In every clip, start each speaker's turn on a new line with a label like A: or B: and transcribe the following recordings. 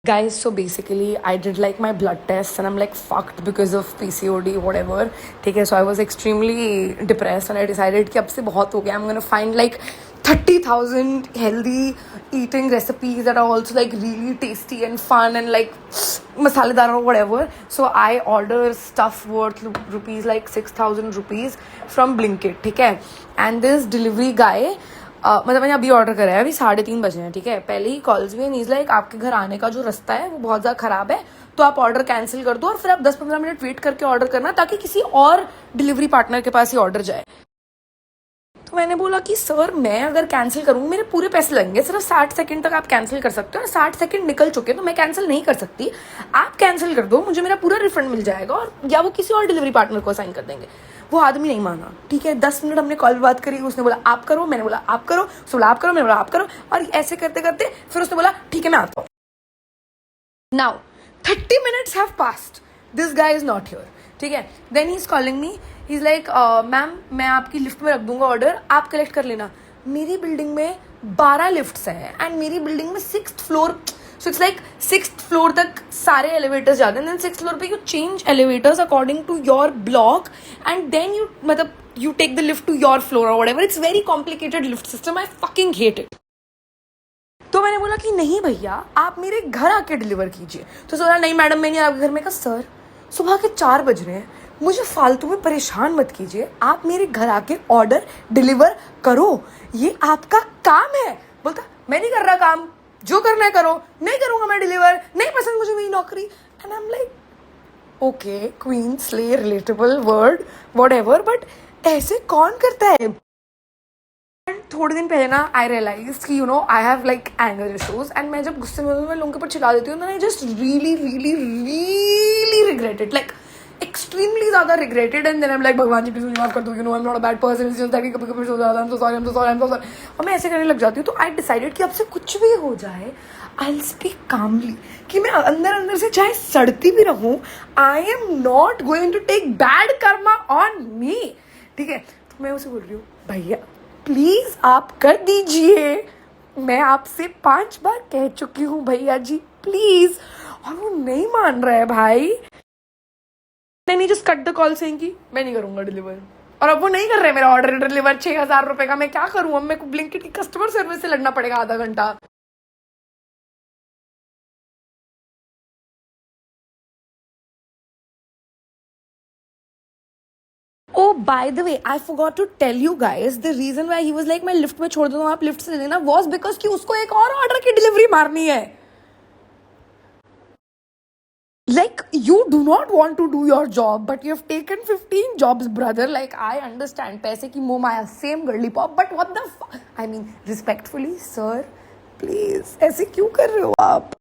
A: Guys, so basically, I did like my blood tests and I'm like fucked because of PCOD, whatever. ठीक है, so I was extremely depressed and I decided कि अब से बहुत हो गया. I'm gonna find like 30,000 healthy eating recipes that are also like really tasty and fun and like masaledar or whatever. So I order stuff worth rupees like 6,000 rupees from Blinkit, ठीक है. And this delivery guy, मतलब मैंने अभी order करा है, अभी 3:30 बजे हैं, ठीक है. पहले ही कॉल्स भी नीज लाइक आपके घर आने का जो रास्ता है वो बहुत ज़्यादा ख़राब है, तो आप ऑर्डर कैंसिल कर दो और फिर आप 10-15 मिनट वेट करके ऑर्डर करना ताकि किसी और डिलीवरी पार्टनर के पास ही ऑर्डर जाए. तो मैंने बोला कि सर मैं अगर कैंसिल करूँ मेरे पूरे पैसे लगेंगे, सिर्फ 60 सेकंड तक आप कैंसिल कर सकते हो और 60 सेकंड निकल चुके तो मैं कैंसिल नहीं कर सकती. आप कैंसिल कर दो, मुझे मेरा पूरा रिफंड मिल जाएगा और या वो किसी और डिलीवरी पार्टनर को असाइन कर देंगे. वो आदमी नहीं माना, ठीक है. 10 मिनट हमने कॉल बात करी, उसने बोला आप करो, मैंने बोला आप करो, उसने बोला आप करो, मैंने बोला आप करो, और ऐसे करते करते फिर उसने बोला ठीक है मैं आता हूँ. Now 30 minutes have passed, this guy is not here, ठीक है. Then he is calling me, he is like ma'am मैं आपकी लिफ्ट में रख दूंगा ऑर्डर, आप कलेक्ट कर लेना. मेरी बिल्डिंग में 12 लिफ्ट्स हैं एंड मेरी बिल्डिंग में 6th floor, so it's like 6th floor तक सारे एलिवेटर्स जाते हैं. देन 6th फ्लोर पे you change elevators according to your block and then you मतलब you take the lift to your floor और whatever. It's very complicated lift system, I fucking hate it. तो मैंने बोला कि नहीं भैया आप मेरे घर आके डिलीवर कीजिए. तो बोला नहीं मैडम मैं नहीं आपके घर में. कहा सर सुबह के 4 बज रहे हैं, मुझे फालतू में परेशान मत कीजिए, आप मेरे घर आके ऑर्डर डिलीवर करो, ये आपका काम है. बोलता मैं नहीं कर रहा काम, जो करना है करो, नहीं करूंगा मैं डिलीवर, नहीं पसंद मुझे मेरी नौकरी. And I am like okay queen slay relatable word whatever, but ऐसे कौन करता है. थोड़े दिन पहले ना आई रियलाइज कि I have like anger issues and मैं जब गुस्से में मैं लोगों के ऊपर चिल्ला देती हूँ, I just really really really regretted, like extremely ज़्यादा regretted. And then I am like भगवान जी प्लीज मुझे माफ कर दो, I am not a bad person, it's just that कभी कभी हो जाता है, I am so sorry, I am so sorry, I am so sorry, और मैं ऐसे करने लग जाती हूँ. तो आई डिसाइडेड कि अब से कुछ भी हो जाए आई विल स्पीक कामली, कि मैं अंदर अंदर से चाहे सड़ती भी रहूँ, I am not going to take bad karma on me, ठीक है. तो मैं उसे बोल रही हूँ भैया प्लीज आप कर दीजिए, मैं आपसे 5 बार कह चुकी हूँ भैया जी प्लीज, और वो नहीं मान रहा है भाई. नहीं just cut the call saying कि मैं नहीं करूंगा डिलीवर, और अब वो नहीं कर रहे मेरा ऑर्डर डिलीवर 6,000 रुपए का. मैं क्या करूँ, अब मेरे को ब्लिंकिट की कस्टमर सर्विस से लड़ना पड़ेगा आधा घंटा. Oh, by the way, I forgot to tell you guys the reason why he was like मैं लिफ्ट में छोड़ दूँ आप लिफ्ट से ले लेना was because कि उसको एक और ऑर्डर की डिलीवरी मारनी है. Like you do not want to do your job but you have taken 15 jobs brother. Like I understand पैसे की मोह माया same girly pop, but what the I mean respectfully sir please ऐसे क्यों कर रहे हो आप.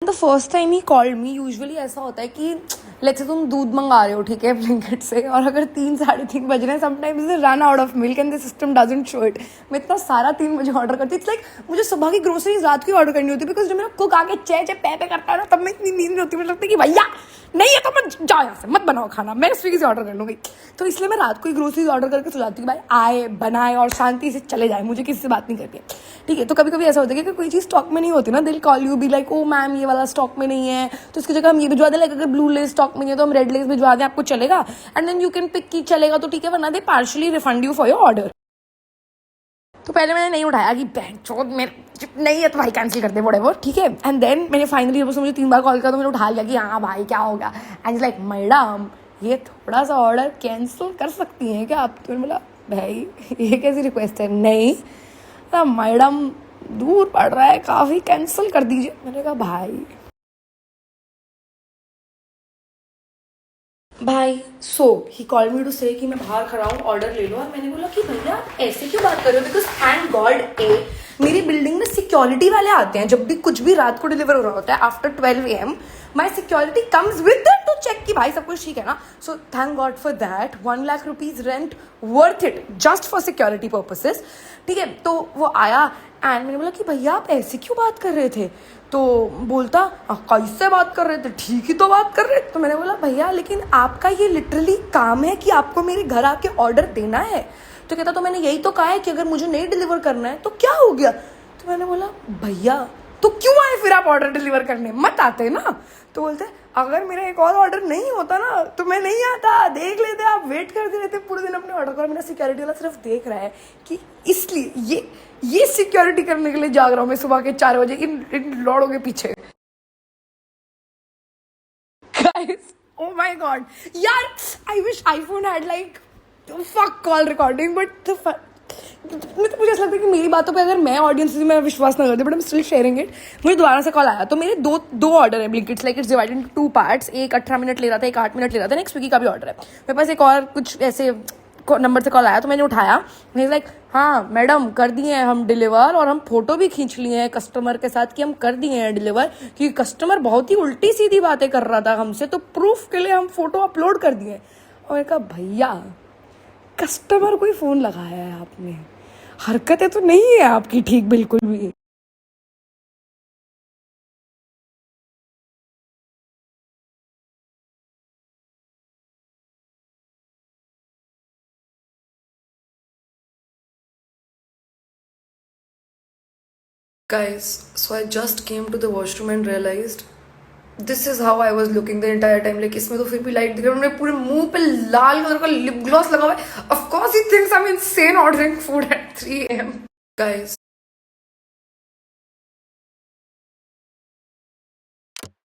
A: The first time he called me, usually ऐसा होता है कि लेट्स से तुम दूध मंगा रहे हो, ठीक है, ब्लिंकिट से, और अगर 3-3:30 बज रहे हैं, sometimes they run out of milk and the system doesn't show it. मैं इतना सारा 3 बजे ऑर्डर करती, इट्स लाइक मुझे सुबह की ग्रोसरीज रात की ऑर्डर करनी होती है, बिकॉज जब मेरा कुक आके चे पे करता है ना, तब मैं इतनी नींद नहीं होती, मुझे लगता है कि भैया नहीं है तो मत जाओ यहाँ से, मत बनाओ खाना, मैं स्विगी से ऑर्डर कर लूँगी. तो इसलिए मैं रात को ही ग्रोसरीज ऑर्डर करके सो जाती हूँ, भाई आए बनाए और शांति से चले जाए, मुझे किसी से बात नहीं करती है, ठीक है. तो कभी कभी ऐसा होता है कि कोई चीज़ स्टॉक में नहीं होती ना, दिल call you be like oh ma'am ये वाला स्टॉक में नहीं है, तो इसकी जगह हम ये भिजवा दें, लाइक अगर ब्लू लेस स्टॉक में नहीं है तो हम रेड लेस भिजवा दें, आपको चलेगा. And then you can pick की चलेगा तो ठीक है, वरना they partially refund you for your order. तो पहले मैंने नहीं उठाया कि बैंक चोद मेरे नहीं है तो भाई कैंसिल कर दे व्हाटएवर, ठीक है. एंड देन मैंने फाइनली जब उसने मुझे 3 बार कॉल किया तो मैंने उठा लिया कि हाँ भाई क्या हो गया. एंड लाइक मैडम ये थोड़ा सा ऑर्डर कैंसिल कर सकती हैं क्या आप. तो मैंने बोला भाई ये कैसी रिक्वेस्ट है. नहीं मैडम दूर पड़ रहा है काफ़ी, कैंसिल कर दीजिए. मैंने कहा भाई सो ही कॉल मी टू से कि मैं बाहर खड़ा हूँ ऑर्डर ले लो. और मैंने बोला कि भैया ऐसे क्यों बात कर रहे हो, बिकॉज थैंक गॉड मेरी बिल्डिंग में सिक्योरिटी वाले आते हैं जब भी कुछ भी रात को डिलीवर हो रहा होता है after 12 AM. My security comes with that to check कि भाई सब कुछ ठीक है ना. So thank God for that. 1 lakh rupees rent worth it just for security purposes, ठीक है. तो वो आया एंड मैंने बोला कि भैया आप ऐसे क्यों बात कर रहे थे. तो बोलता कैसे बात कर रहे थे, ठीक ही तो बात कर रहे थे. तो मैंने बोला भैया लेकिन आपका ये लिटरली काम है कि आपको मेरे घर आके ऑर्डर देना है. तो कहता तो मैंने यही तो कहा है कि अगर मुझे नहीं डिलीवर करना है तो क्या हो गया. तो मैंने बोला भैया तो क्यों आए फिर आप ऑर्डर डिलीवर करने, मत आते ना। तो बोलते अगर मेरा एक और ऑर्डर नहीं होता ना तो मैं नहीं आता, देख लेते आप, वेट करते रहते पूरे दिन अपने ऑर्डर का। मेरा सिक्योरिटी वाला सिर्फ देख रहा है कि इसलिए ये सिक्योरिटी करने के लिए जाग रहा हूँ मैं सुबह के 4 बजे इन लौड़ों के पीछे। Guys, oh my god. यार, I wish iPhone had like fuck call recording, but मुझे ऐसा लगता है कि मेरी बातों पे अगर मैं ऑडियंस में विश्वास ना करती, but I am still sharing it. मुझे दोबारा से कॉल आया, तो मेरे दो ऑर्डर है Blinkits, like it's divided into 2 parts. एक 18 मिनट ले रहा था, एक 8 मिनट ले रहा था। नेक्स्ट स्विगी का भी ऑर्डर है मेरे पास। एक और कुछ ऐसे नंबर से कॉल आया, तो मैंने उठाया। मैं लाइक हाँ मैडम कर दिए हैं हम डिलीवर, और हम फोटो भी खींच लिए हैं कस्टमर के साथ कि हम कर दिए हैं डिलीवर, क्योंकि कस्टमर बहुत ही उल्टी सीधी बातें कर रहा था हमसे, तो प्रूफ के लिए हम फोटो अपलोड कर दिए। और मैंने कहा भैया कस्टमर को ही फोन लगाया है आपने, हरकतें तो नहीं है आपकी ठीक बिल्कुल भी। Guys, so I just came to the washroom and realized this is how I was looking the entire time. Like इसमें तो फिर भी लाइट दिख रही है, उन्होंने पूरे मुंह पे लाल कलर का लिप ग्लॉस लगा हुआ है। Of course he thinks I'm insane ordering food at 3 a.m. Guys,